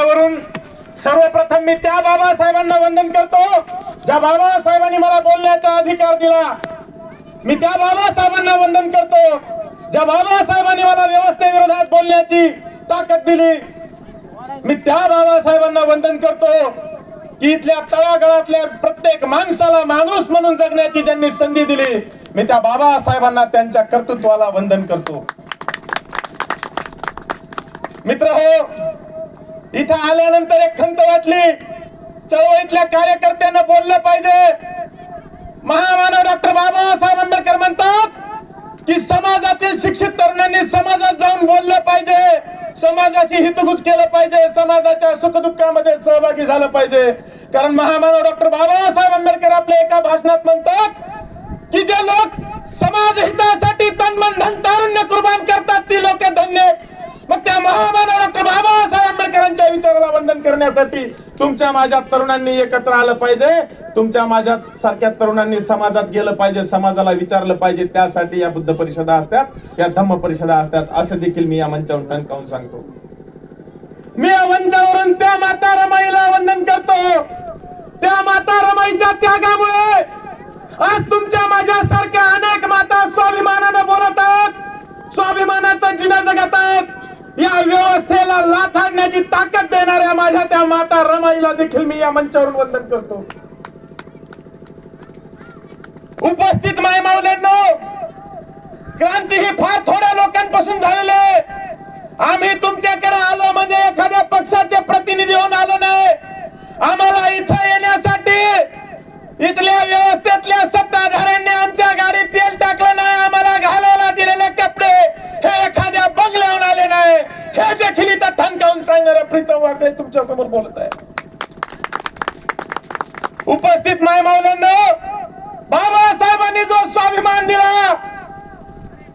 मंचावरून सर्वप्रथम मी त्या बाबासाहेबांना वंदन करतो ज्या बाबासाहेबांनी मला बोलण्याचा अधिकार दिला। मी त्या बाबासाहेबांना वंदन करतो ज्या बाबासाहेबांनी मला व्यवस्थेविरोधात बोलण्याची ताकद दिली। मी त्या बाबासाहेबांना वंदन करतो की इथल्या तळागाळातल्या प्रत्येक माणसाला माणूस म्हणून जगण्याची ज्यांनी संधी दिली। मी त्या बाबासाहेबांना त्यांच्या कर्तृत्वाला वंदन करतो। मित्र हो, इथं आल्यानंतर एक खंत वाटली, चळवळीतल्या कार्यकर्त्यांना बोललं पाहिजे। महामानव डॉक्टर बाबासाहेब आंबेडकर म्हणतात की समाजातील शिक्षित तरुणांनी समाजात जाऊन बोललं पाहिजे, समाजाशी हितगुज केलं पाहिजे, समाजाच्या सुखदुःखामध्ये सहभागी झालं पाहिजे। कारण महामानव डॉक्टर बाबासाहेब आंबेडकर आपल्या एका भाषणात म्हणतात की जे लोक समाज हितासाठी तन मन धन तारुण्य कुर्बान करतात ती लोक धन्य। मग त्या महामानव डॉक्टर बाबासाहेब आंबेडकरांच्या विचाराला वंदन करण्यासाठी तुमच्या माझ्या तरुणांनी एकत्र आलं पाहिजे, तुमच्या माझ्या सारख्या तरुणांनी समाजात गेलं पाहिजे, समाजाला विचारलं पाहिजे। त्यासाठी या बुद्ध परिषदा असतात, या धम्म परिषदा असतात, असं देखील मी या मंचावरून ठणकावून सांगतो। मी या मंचावरून त्या माता रमाईला वंदन करतो। त्या माता रमाईच्या त्यागामुळे आज तुमच्या माझ्या सारख्या अनेक माता स्वाभिमानानं बोलत आहेत, स्वाभिमानाचा जिना जगत आहेत। या व्यवस्थेला लाथाडण्याची ताकद देणाऱ्या माझ्या त्या माता रमाईला देखील मी या मंचावरून वंदन करतो। उपस्थित माय माऊल्यांनो, क्रांती ही फार थोड्या लोकांपासून झालेली आहे। आम्ही तुमच्याकडे आलो म्हणजे एखाद्या पक्षाचे प्रतिनिधी होऊन आलो नाही। आम्हाला इथं येण्यासाठी इथल्या व्यवस्थेतल्या सत्ताधाऱ्यांनी आमच्या गाडीत तेल टाकलं नाही, आम्हाला घालायला दिलेले कपडे हे एखाद्या बंगल्याहून आले नाही, हे देखील इथं ठणकावून सांगणारे प्रीतम वाकडे तुमच्या समोर बोलत आहे। उपस्थित माय माऊल्यांनो, बाबासाहेबांनी जो स्वाभिमान दिला,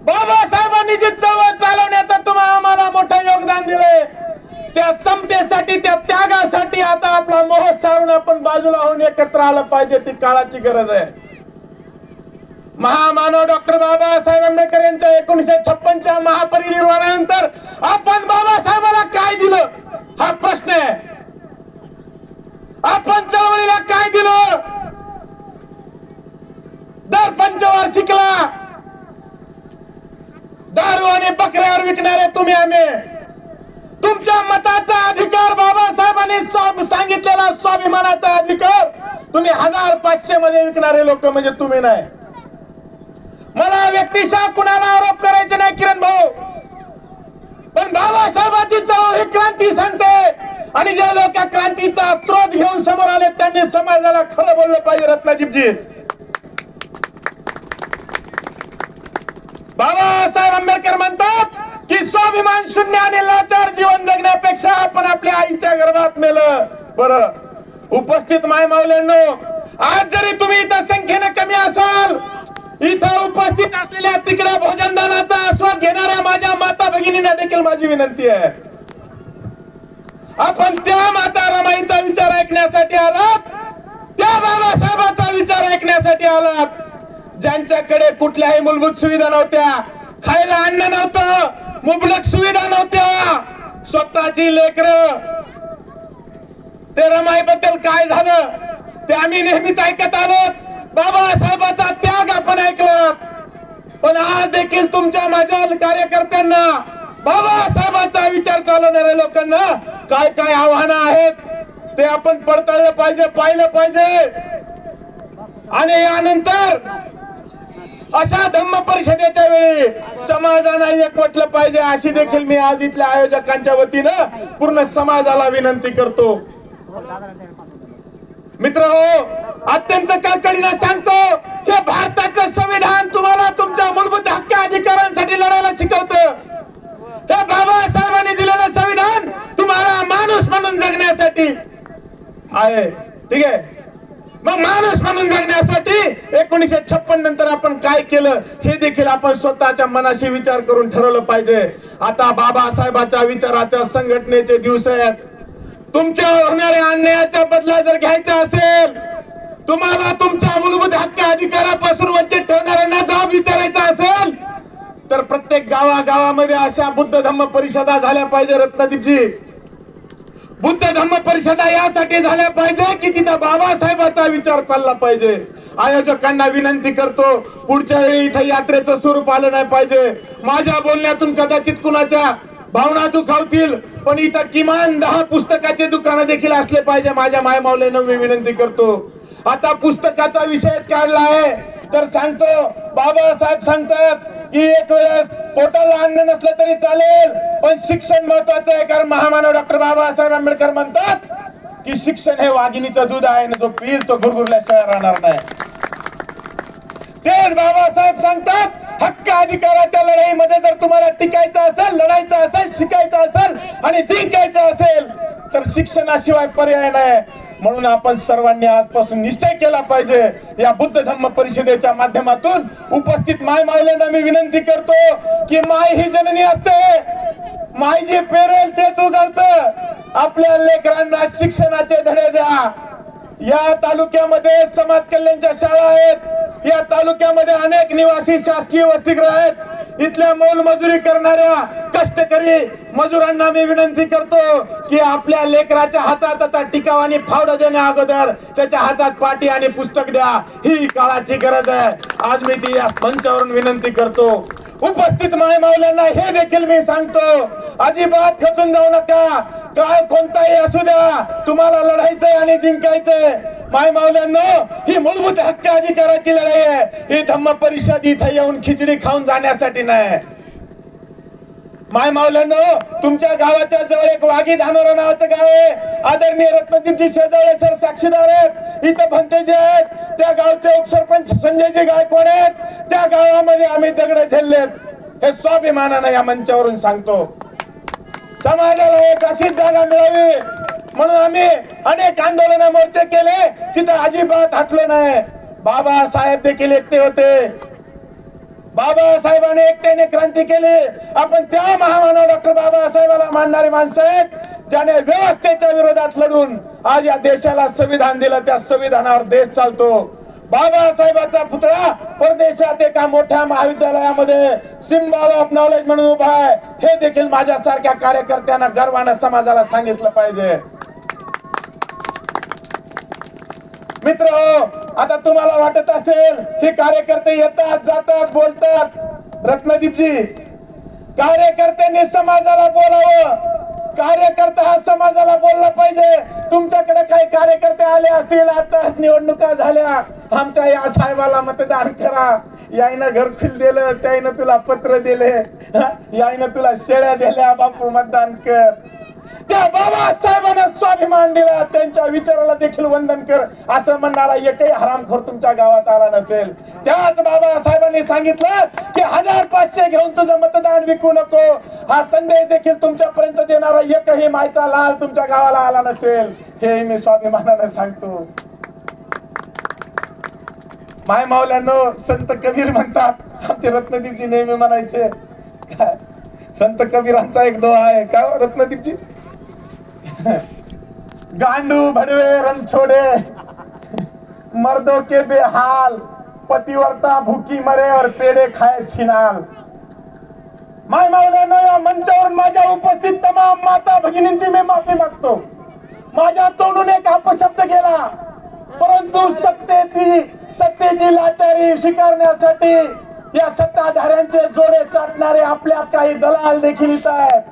बाबासाहेबांनी जी चळवळ चालवण्याचं तुम्हाला आम्हाला मोठं योगदान दिले, त्या समतेसाठी त्या त्यागासाठी आता आपला मोह सारून आपण बाजूला होऊन एकत्र आलं पाहिजे, ती काळाची गरज आहे। महामानव डॉक्टर बाबासाहेब आंबेडकर यांच्या 1956च्या महापरिनिर्वाणानंतर आपण बाबासाहेबाला काय दिलं हा प्रश्न आहे। आपण चळवळीला काय दिलं? दर पंचवार्षिकला दारू आणि बकऱ्यावर विकणारे तुम्ही आम्ही, तुमच्या मताचा अधिकार बाबासाहेबांनी सांगितलेला स्वाभिमानाचा अधिकार तुम्ही 1500 मध्ये विकणारे लोक म्हणजे तुम्ही नाही। मला व्यक्तिशः कुणाला आरोप करायचे नाही किरण भाऊ, पण बाबासाहेबांची चळवळ ही क्रांती सांगते आणि जे लोक क्रांतीचा स्रोत घेऊन समोर आले त्यांनी समाजाला खरं बोललं पाहिजे। रत्नाजीजी, बाबासाहेब आंबेडकर म्हणतात की स्वाभिमान शून्य आणि लाचार जीवन जगण्यापेक्षा आपण आपल्या आईच्या गर्भात मेलं बरं। उपस्थित माय माऊल्यांनो, आज जरी तुम्ही इथं संख्येने कमी असाल, इथं उपस्थित असलेल्या तिकडे भोजनदानाचा आस्वाद घेणाऱ्या माझ्या माता भगिनींना देखील माझी विनंती आहे, आपण त्या माता रमाईचा विचार ऐकण्यासाठी आलात, त्या बाबासाहेबांचा विचार ऐकण्यासाठी आलात, ज्यांच्याकडे कुठल्याही मूलभूत सुविधा नव्हत्या, खायला अन्न नव्हतं, मुबलक सुविधा नव्हत्या, स्वतःची लेकरं, ते रमाईबद्दल काय झालं ते आम्ही नेहमीच ऐकत आलो। बाबासाहेबांचा त्याग आपण ऐकला, पण आज देखील तुमच्या माझ्या कार्यकर्त्यांना, बाबासाहेबांचा विचार चालवणाऱ्या लोकांना काय काय आव्हानं आहेत ते आपण पडताळलं पाहिजे, पाहिलं पाहिजे। आणि यानंतर अशा धम्म परिषदेच्या वेळी समाजानं एकवटलं पाहिजे, अशी देखील मी आज इथल्या आयोजकांच्या वतीनं पूर्ण समाजाला विनंती करतो। मित्र हो, अत्यंत कळकळीनं सांगतो, हे भारताचं संविधान तुम्हाला तुमच्या मूलभूत हक्क अधिकारांसाठी लढायला शिकवतं। हे बाबासाहेबांनी दिलेलं संविधान तुम्हाला माणूस म्हणून जगण्यासाठी आहे, ठीक आहे। मग माणूस म्हणून जगण्यासाठी 1956 नंतर आपण काय केलं हे देखील आपण स्वतःच्या मनाशी विचार करून ठरवलं पाहिजे। आता बाबासाहेबांच्या विचाराच्या संघटनेचे दिवस आहेत। तुमच्या होणाऱ्या अन्यायाचा बदला जर घ्यायचा असेल, तुम्हाला तुमच्या मूलभूत हक्क अधिकारापासून वंचित ठेवणाऱ्यांना जबाब विचारायचा असेल, तर प्रत्येक गावागावामध्ये अशा बुद्ध धम्म परिषदा झाल्या पाहिजे। रत्नदीपजी, बुद्ध धम्म परिषदा यासाठी झाल्या पाहिजे की तिथं बाबासाहेबाचा विचार चालला पाहिजे. आयोजकांना विनंती करतो, पुढच्या वेळी इथं यात्रेचं स्वरूप आलं नाही पाहिजे. माझ्या बोलण्यातून कदाचित कुणाच्या भावना दुखावतील, पण इथं किमान 10 पुस्तकाचे दुकानं देखील असले पाहिजे. माझ्या मायमाऊलींना मी विनंती करतो. आता पुस्तकाचा विषयच काढला आहे तर सांगतो, बाबासाहेब सांगतात की एक वेळेस पोटाला अन्न नसलं तरी चालेल, पण शिक्षण महत्वाचं आहे. कारण महामानव डॉक्टर बाबासाहेब आंबेडकर म्हणतात की शिक्षण हे वाघिणीचं दूध आहे, जो पिल तो गुरगुरल्याशिवाय राहणार नाही. तेच बाबासाहेब सांगतात, हक्क अधिकाराच्या लढाईमध्ये जर तुम्हाला टिकायचं असेल, लढायचं असेल, शिकायचं असेल आणि जिंकायचं असेल तर शिक्षणाशिवाय पर्याय नाही. म्हणून आपण सर्वांनी आजपासून निश्चय केला पाहिजे. या बुद्ध धम्म परिषदेच्या माध्यमातून उपस्थित माय माऊलींना मी विनंती करतो की माय ही जननी असते, माय जे पेरेल तेच उगवतं. आपल्या लेकरांना शिक्षणाचे धडे द्या. या तालुक्यामध्ये समाज कल्याणच्या शाळा आहेत. या तालुक्यामध्ये अनेक निवासी शासकीय वसतिगृह आहेत. इथल्या मोलमजुरी करणाऱ्या कष्टकरी मजुरांना मी विनंती करतो की आपल्या लेकराच्या हातात आता टिकाव आणि फावडं देण्या अगोदर त्याच्या हातात पाटी आणि पुस्तक द्या. ही काळाची गरज आहे. आज मी ती या मंचावरून विनंती करतो. उपस्थित माय माऊल्यांना हे देखील मी सांगतो, अजिबात खचून जाऊ नका. काळ कोणताही असू द्या, तुम्हाला लढायचंय आणि जिंकायचंय. माय माऊल्यांनो, ही मूलभूत हक्क अधिकाराची लढाई आहे. ही धम्म परिषद इथे येऊन खिचडी खाऊन जाण्यासाठी नाही. माय माऊल्यांनो, तुमच्या गावाच्या जवळ एक वाघी धानोरा नावाचं गाव आहे. आदरणीय रत्नदीपजी शेजावळे सर साक्षीदार आहेत. इथं भंतेजी आहेत. त्या गावचे उपसरपंच संजयजी गायकवाड आहेत. त्या गावामध्ये आम्ही दगड झेललेत. हे स्वाभिमानानं या मंचावरून सांगतो. समाजाला एक अशीच जागा मिळावी म्हणून आम्ही अनेक आंदोलन मोर्चे केले, तिथं अजिबात हटलो नाही. बाबासाहेब देखील एकटे होते. बाबासाहेबांनी एकट्याने क्रांती केली. आपण त्या महामानव डॉक्टर बाबासाहेबाला मानणारी माणसं आहेत, ज्याने व्यवस्थेच्या विरोधात लढून आज या देशाला संविधान दिलं. त्या संविधानावर देश चालतो. बाबासाहेबांचा पुतळा परदेशात एका मोठ्या महाविद्यालयामध्ये सिम्बॉल ऑफ नॉलेज म्हणून उभा आहे. हे देखील माझ्यासारख्या कार्यकर्त्यांना गर्वानं समाजाला सांगितलं पाहिजे. मित्र हो, आता तुम्हाला वाटत असेल की कार्यकर्ते येतात जातात बोलतात. रत्नदीपजी, कार्यकर्त्यांनी समाजाला बोलावं. कार्यकर्ता हा समाजाला बोलला पाहिजे. तुमच्याकडे काही कार्यकर्ते आले असतील, आता निवडणुका झाल्या, आमच्या या साहेबाला मतदान करा, याईनं घरकुल दिलं, त्याईनं तुला पत्र दिले, याईनं तुला शेळ्या दिल्या, बापू मतदान कर. त्या बाबासाहेबांना स्वाभिमान दिला, त्यांच्या विचाराला देखील वंदन कर असं म्हणणारा एकही हरामखोर तुमच्या गावात आला नसेल. त्याच बाबासाहेबांनी सांगितलं की 1500 घेऊन तुझं मतदान विकू नको. हा संदेश देखील तुमच्यापर्यंत देणारा एकही मायचा लाल तुमच्या गावाला आला नसेल. हे मी स्वाभिमानानं सांगतो. माय माऊल्यांनो, संत कबीर म्हणतात, आमचे रत्नदीपजी नेहमी म्हणायचे, संत कबीरांचा एक दोहा आहे का रत्नदीपजी, गांडू भडवे रन छोड़े मर्दों के बेहाल, पतिवर्ता भूखी मरे और पेड़े खाए छिनाल. माय माऊल्यांनो, या मंचावर माझ्या उपस्थित तमाम माता भगिनींची मी माफी मागतो. माझ्या तोंडून एक अपशब्द गेला, परंतु सत्तेची लाचारी स्वीकारण्यासाठी या सत्ताधाऱ्यांचे जोडे चाटणारे आपल्यात काही दलाल देखील इथं आहेत.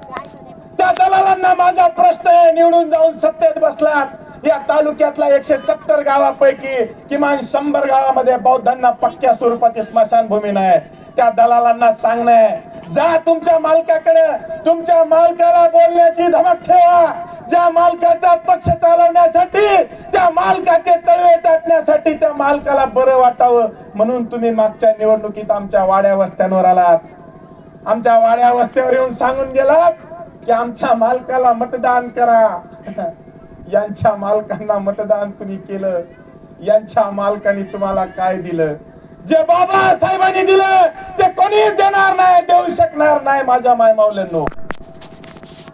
त्या दलालांना माझा प्रश्न आहे, निवडून जाऊन सत्तेत बसलात. या तालुक्यातल्या 170 गावापैकी किमान 100 गावामध्ये बौद्धांना पक्क्या स्वरूपाची स्मशानभूमी नाही. त्या दलालांना सांगणे, जा तुमच्या मालकाकडे, तुमच्या मालकाला बोलण्याची धमक ठेवा. ज्या मालकाचा पक्ष चालवण्यासाठी, त्या मालकाचे तळवे चाटण्यासाठी, त्या मालकाला बरं वाटावं म्हणून तुम्ही मागच्या निवडणुकीत आमच्या वाड्या वस्त्यांवर आलात. आमच्या वाड्या वस्त्यावर येऊन सांगून गेलात की आमच्या मालकाला मतदान करा. यांच्या मालकांना मतदान तुम्ही केलं. यांच्या मालकांनी तुम्हाला काय दिलं? जे बाबासाहेबांनी दिलं ते कोणीच देणार नाही, देऊ शकणार नाही. माझ्या माय माऊल्यांनो,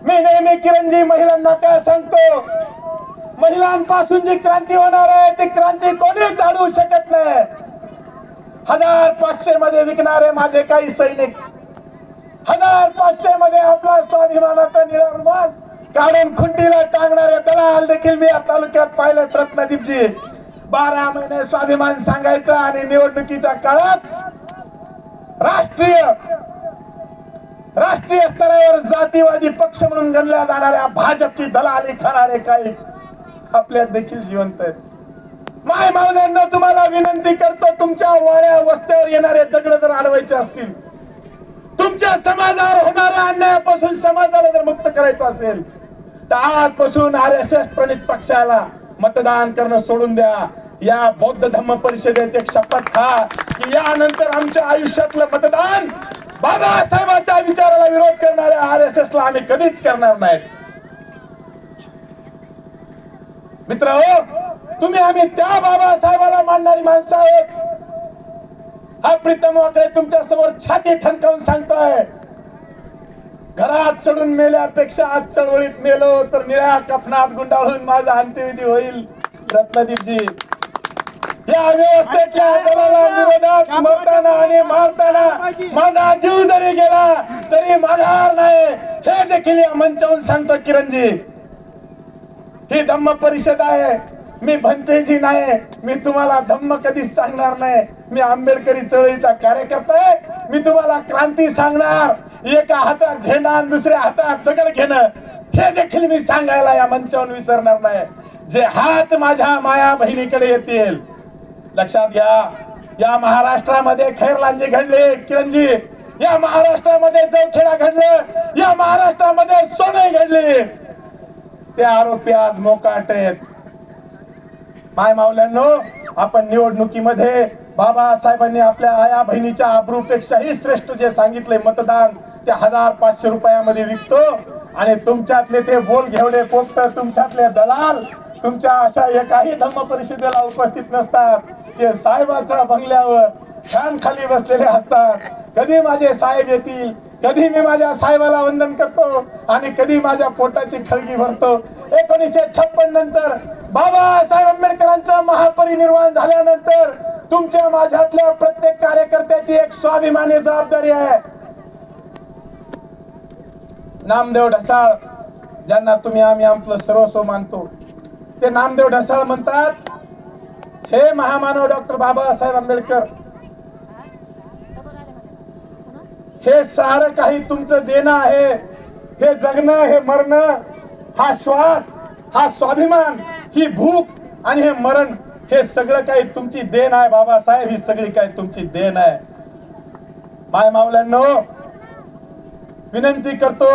मी नेहमी किरणजी महिलांना काय सांगतो, महिलांपासून जी क्रांती होणार आहे ती क्रांती कोणीच अडवू शकत नाही. 1500 मध्ये विकणारे माझे काही सैनिक, 1500 मध्ये आपला स्वाभिमानाचा निर्माण काढून खुंटीला टांगणारे दलाल देखील मी या तालुक्यात पाहिलेत रत्नदीपजी. 12 महिने स्वाभिमान सांगायचं आणि निवडणुकीच्या काळात राष्ट्रीय स्तरावर जातीवादी पक्ष म्हणून गणल्या जाणाऱ्या भाजपची दलाली खाणारे काही आपल्यात देखील जिवंत आहेत. माय मावल्यांना तुम्हाला विनंती करतो, तुमच्या वाड्या वस्त्यावर येणारे दगड जर अडवायचे असतील, तुमच्या समाजावर होणाऱ्या अन्यायापासून समाजाला जर मुक्त करायचं असेल तर आजपासून RSS प्रणित पक्षाला मतदान करणं सोडून द्या. या बौद्ध धम्म परिषदेत एक शपथ खा की यानंतर आमच्या आयुष्यातलं मतदान बाबासाहेबांच्या विचाराला विरोध करणाऱ्या RSS ला आम्ही कधीच करणार नाही. मित्रहो, तुम्ही आम्ही त्या बाबासाहेबाला मानणारी माणसं आहोत. हा प्रीतम वाकडे तुमच्या समोर छाती ठणकावून सांगतोय, घरात सोडून मेल्यापेक्षा आज चळवळीत मेलो तर निळ्या कफनात गुंडाळून माझा अंत्यविधी होईल. रत्नदीपजी, या व्यवस्थेच्या दलाला विरोधात मरताना आणि मारताना माझा जीव जरी गेला तरी माघार नाही, हे देखील या मंचावरून सांगतो. किरणजी, ही धम्म परिषद आहे, मी भंतेजी नाही. मी तुम्हाला धम्म कधीच सांगणार नाही. मी आंबेडकरी चळवळीचा कार्यकर्ता आहे. मी तुम्हाला क्रांती सांगणार. एका हातात झेंडा आणि दुसऱ्या हातात दगड घेणं हे देखील मी सांगायला या मंचावरून विसरणार नाही. जे हात माझ्या माया बहिणीकडे येतील, लक्षात घ्या, या महाराष्ट्रामध्ये खैरलांजी घडले. किरणजी, या महाराष्ट्रामध्ये जवखेडा घडलं, या महाराष्ट्रामध्ये सोने घडले. ते आरोपी आज मोकाट आहेत. माय मावल्यांनो, आपण निवडणुकीमध्ये बाबासाहेबांनी आपल्या आया बहिणीच्या आबरूपेक्षाही श्रेष्ठ जे सांगितले, मतदान ते 1500 रुपयामध्ये विकतो. आणि तुमच्यातले ते बोल घेवडे पोपट, तुमच्यातले दलाल तुमच्या अशा एकाही धम्म परिषदेला उपस्थित नसतात. ते साहेबाच्या बंगल्यावर फॅन खाली बसलेले असतात. कधी माझे साहेब येतील, कधी मी माझ्या साहेबाला वंदन करतो आणि कधी माझ्या पोटाची खळगी भरतो. 1956 नंतर बाबासाहेब आंबेडकरांचं महापरिनिर्वाण झाल्यानंतर तुमच्या माझ्यातल्या प्रत्येक कार्यकर्त्याची एक स्वाभिमानी जबाबदारी आहे. नामदेव ढसाळ, ज्यांना तुम्ही आम्ही आपलं सर्वस्व मानतो, ते नामदेव ढसाळ म्हणतात, हे महामानव डॉक्टर बाबासाहेब आंबेडकर, हे सारं काही तुमचं देणं आहे. हे जगणं, हे मरणं, हा श्वास, हा स्वाभिमान, ही भूक आणि हे मरण, हे सगळं काही तुमची देण आहे बाबासाहेब. ही सगळी काही तुमची देण आहे. माय मावल्यांनो, विनंती करतो,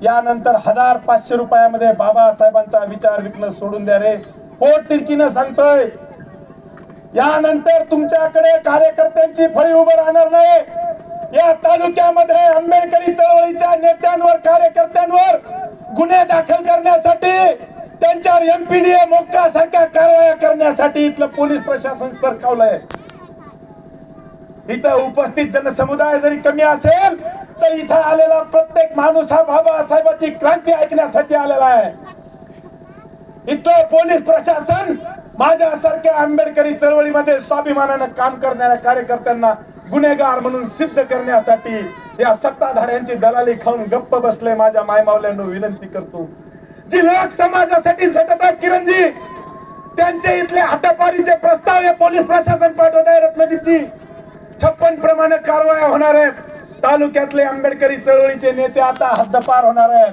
यानंतर 1500 रुपयामध्ये बाबासाहेबांचा विचार विकणं सोडून द्या रे. पोट तिडकीनं सांगतोय, यानंतर तुमच्याकडे कार्यकर्त्यांची फळी उभं राहणार नाही. या तालुक्यामध्ये आंबेडकरी चळवळीच्या नेत्यांवर, कार्यकर्त्यांवर गुन्हे दाखल करण्यासाठी, त्यांच्यावर MPDA मोक्का सारख्या कारवाया करण्यासाठी इथलं पोलीस प्रशासन सरकावलंय. इथं उपस्थित जनसमुदाय जरी कमी असेल तर इथं आलेला प्रत्येक माणूस हा बाबासाहेबांची क्रांती ऐकण्यासाठी आलेला आहे. इथं पोलीस प्रशासन माझ्यासारख्या आंबेडकरी चळवळीमध्ये स्वाभिमानानं काम करणाऱ्या कार्यकर्त्यांना गुन्हेगार म्हणून सिद्ध करण्यासाठी या सत्ताधाऱ्यांची दलाली खाऊन गप्प बसले. माझ्या मायमावल्यांना विनंती करतो, जी लोक समाजासाठी झटतात किरणजी, त्यांचे इथले हातापारीचे प्रस्ताव हे पोलीस प्रशासन पाठवत आहे. रत्नदीपजी, 56 प्रमाणे कारवाया होणार आहेत. तालुक्यातले आंबेडकरी चळवळीचे नेते आता हद्दपार होणार आहेत.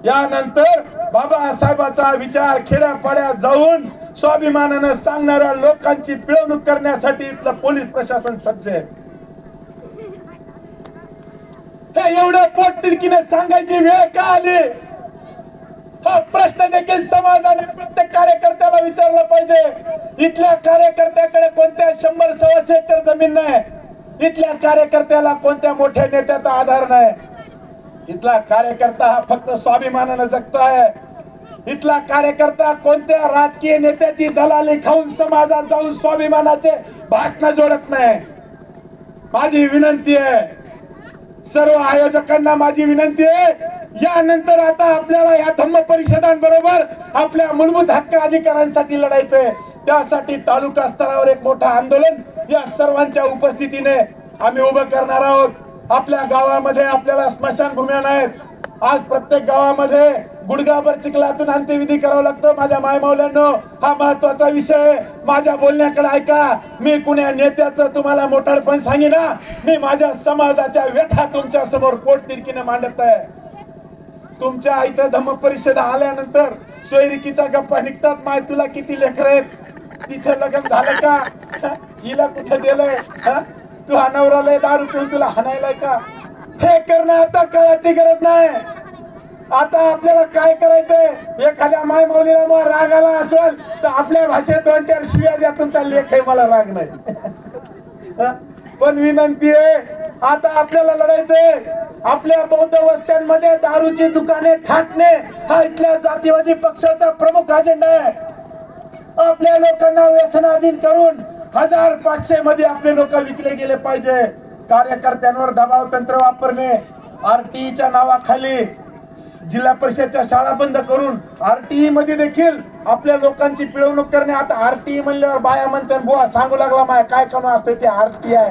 यानंतर बाबासाहेबाचा विचार खेड्यापाड्यात जाऊन स्वाभिमानानं सांगणाऱ्या लोकांची पिळवणूक करण्यासाठी इथलं पोलीस प्रशासन सज्ज आहे. एवढं पोटतिडकीने सांगायची वेळ का आली, हा प्रश्न देखील समाजाने प्रत्येक कार्यकर्त्याला विचारला पाहिजे. इथल्या कार्यकर्त्याकडे कोणत्या 100-100 एकर जमीन नाही. इथल्या कार्यकर्त्याला कोणत्या मोठ्या नेत्याचा आधार नाही. इथला कार्यकर्ता हा फक्त स्वाभिमानानं जगतो आहे. इथला कार्यकर्ता कोणत्या राजकीय नेत्याची दलाली खाऊन समाजात जाऊन स्वाभिमानाचे भाषण जोडत नाही. माझी विनंती आहे, सर्व आयोजकांना माझी विनंती आहे, यानंतर आता आपल्याला या धम्म परिषदांबरोबर आपल्या मूलभूत हक्क अधिकारांसाठी लढायचंय. त्यासाठी तालुका स्तरावर एक मोठं आंदोलन या सर्वांच्या उपस्थितीने आम्ही उभं करणार आहोत. आपल्या गावामध्ये आपल्याला स्मशानभूम्या नाहीत. आज प्रत्येक गावामध्ये गुडघाभर चिखलातून अंत्यविधी करावं लागतं. माझ्या मायमावल्यांनो, हा महत्वाचा विषय. माझ्या बोलण्याकडे ऐका. मी कुण्या नेत्याचं तुम्हाला मोठाडपण सांगिना, मी माझ्या समाजाच्या व्यथा तुमच्या समोर पोटतिडकीने मांडत आहे. तुमच्या इथं धम्म परिषद आल्यानंतर सोयरिकीच्या गप्पा निघतात. माय तुला किती लेकर आहेत, तिचं लग्न झालं का, हिला कुठे दिलंय, तू हा नवराला दारू पिऊन तुला हाणायलाय का? हे करणं आता काळाची गरज नाही. आता आपल्याला काय करायचंय, एखाद्या माय माऊलीला मग राग आला असेल तर आपल्या भाषेत 2-4 शिव्या द्यातच त्या लेख आहे, मला राग नाही. पण विनंती आहे, आता आपल्याला लढायचंय. आपल्या बौद्ध वस्त्यांमध्ये दारूची दुकाने थाटणे हा इथल्या जातीवादी पक्षाचा प्रमुख अजेंडा आहे. आपल्या लोकांना व्यसनाधीन करून 1500 मध्ये आपले लोक विकले गेले पाहिजे. कार्यकर्त्यांवर दबाव तंत्र वापरणे, आरटीईच्या नावाखाली जिल्हा परिषदच्या शाळा बंद करून आरटीई मध्ये देखील आपल्या लोकांची पिळवणूक करणे. आता आरटीई म्हणल्यावर बाया म्हणतात, बुवा सांगू लागला माय काय काम असते ते आरटीआय.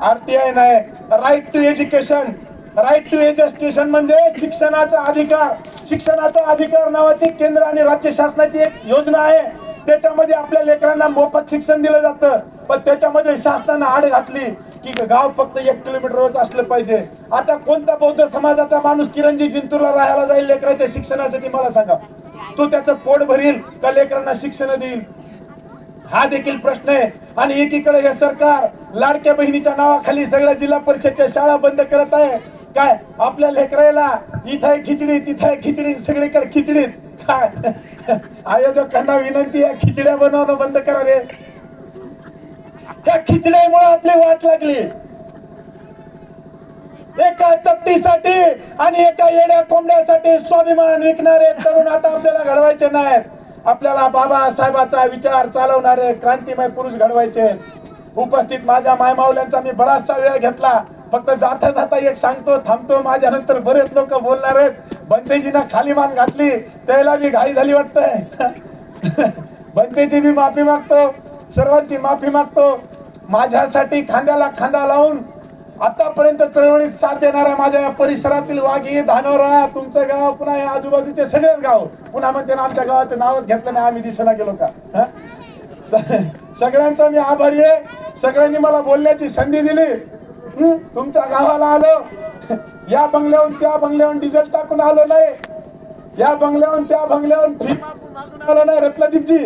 आरटीआय नाही, right to education. Right to education म्हणजे शिक्षणाचा अधिकार. शिक्षणाचा अधिकार नावाची केंद्र आणि राज्य शासनाची एक योजना आहे. त्याच्यामध्ये आपल्या लेकरांना मोफत शिक्षण दिलं जातं. पण त्याच्यामध्ये शासनानं आड घातली की गाव फक्त 1 किलोमीटरच असलं पाहिजे. आता कोणता बौद्ध समाजाचा माणूस किरणजी जिंतूरला राहायला जाईल लेकराच्या शिक्षणासाठी, मला सांगा. तो त्याचं पोट भरील का लेकरांना शिक्षण देईल, हा देखील प्रश्न आहे. आणि एकीकडे हे सरकार लाडक्या बहिणीच्या नावाखाली सगळ्या जिल्हा परिषदच्या शाळा बंद करत आहे. काय आपल्या लेकराला इथं आहे खिचडी, तिथं आहे खिचडी, सगळीकडे खिचडीत. काय आयोजकांना विनंती आहे, खिचड्या बनवणं बंद करा रे. त्या खिचड्यामुळे आपली वाट लागली. एका चपटीसाठी आणि एका येड्या कोंबड्यासाठी स्वाभिमान विकणारे तरुण आता आपल्याला घडवायचे नाहीत. आपल्याला बाबासाहेबाचा विचार चालवणारे क्रांतिमय पुरुष घडवायचे. उपस्थित माझ्या मायमावल्यांचा मी बराचसा वेळ घेतला. फक्त जाता जाता एक सांगतो, थांबतो. माझ्या नंतर बरेच लोक बोलणार आहेत. बंतेजीनं खाली मान घातली, त्याला मी घाई झाली वाटतंय. बंतेजी मी माफी मागतो, सर्वांची माफी मागतो. माझ्यासाठी खांद्याला खांदा लावून आतापर्यंत चळवळीत साथ देणाऱ्या माझ्या परिसरातील वाघी, धानोरा, तुमचं गाव, पुन्हा या आजूबाजूचे सगळेच गाव, पुन्हा म्हणते ना आमच्या गावाचं नावच घेतलं नाही आम्ही, दिसेना गेलो का. सगळ्यांचा मी आभारी आहे. सगळ्यांनी मला बोलण्याची संधी दिली. तुमच्या गावाला आलो, या बंगल्याहून त्या बंगल्याहून डिझेल टाकून आलो नाही, या बंगल्याहून त्या बंगल्याहून फी मागून आलो नाही. रत्नदीपजी,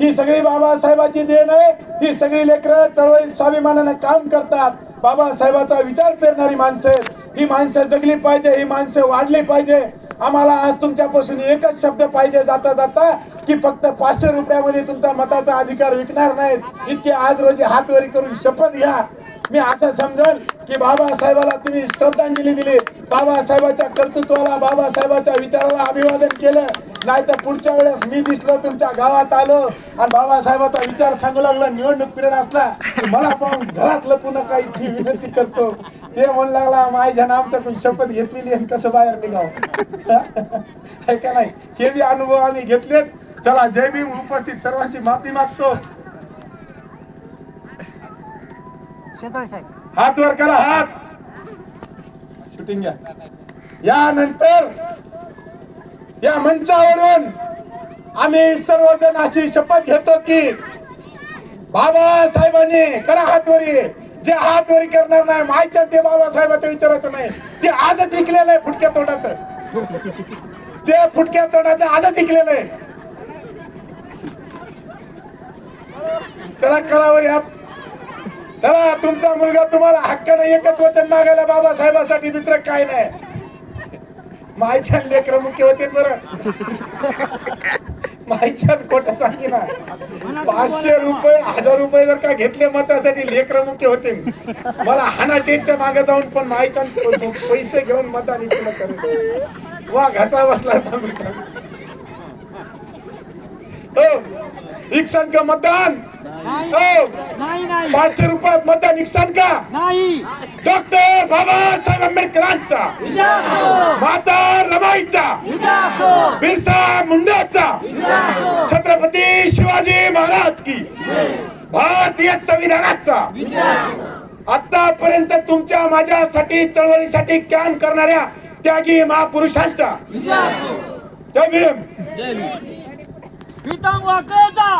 ही सगळी बाबासाहेबाची देण आहे. ही सगळी लेकरं चळवळीत स्वाभिमानाने काम करतात. बाबासाहेबाचा विचार पेरणारी माणसं आहेत. ही माणसं जगली पाहिजे, ही माणसं वाढली पाहिजे. आम्हाला आज तुमच्यापासून एकच शब्द पाहिजे जाता जाता, की फक्त 500 रुपयामध्ये तुमचा मताचा अधिकार विकणार नाहीत. इतके आज रोजी हातवरी करून शपथ घ्या. मी असं समजल की बाबासाहेबाला तुम्ही श्रद्धांजली दिली, बाबासाहेबाच्या कर्तृत्वाला, बाबासाहेबाच्या विचाराला अभिवादन केलं. नाही तर पुढच्या वेळेस मी दिसलो तुमच्या गावात आलो आणि बाबासाहेबाचा विचार सांगू लागला, निवडणूक पिरियड असला मला पाहून घरात लपू नका इतकी विनंती करतो. ते म्हणू लागला, माझ्या नामच्याकडून शपथ घेतलेली आणि कसं बाहेर निघावं. आहे का नाही. हे बी अनुभव आम्ही घेतलेत. चला, जय भीम. उपस्थित सर्वांची माफी मागतो. हात वर करा, हात. शूटिंग घ्या. यानंतर या मंचावरून आम्ही सर्वजण अशी शपथ घेतो की बाबासाहेबांनी, करा हातवरी, जे हातवरी करणार नाही मायच्या ते बाबासाहेबाच्या विचाराचं नाही, ते आजच ऐकलेलं आहे फुटक्या तोंडाचं. ते फुटक्या तोंडाचं आजच ऐकलेलं आहे. करा करावर यात. चला, तुमचा मुलगा तुम्हाला हक्काने एकच वचन मागायला बाबासाहेबासाठी, दुसरं काय नाही. मायच्या लेकर मुख्य होते बरं. मायच्या खोट सांगी ना. 500 रुपये 1000 रुपये जर का घेतले मतासाठी लेकर मुख्य होते. मला हाना टेकच्या मागे जाऊन पण मायच्या पैसे घेऊन मताने करत वा घसा बसला. सांगू सांग हो, रिक्षान का मतदान हो, 500 रुपयात मतदान निकसान का नाही. डॉक्टर बाबासाहेब आंबेडकरांचा, माता रमाईचा, बिरसा मुंडाचा, छत्रपती शिवाजी महाराज की, भारतीय संविधानाचा. आतापर्यंत तुमच्या माझ्यासाठी चळवळीसाठी काम करणाऱ्या त्यागी महापुरुषांचा जय भीम. पीतांग वाकळचा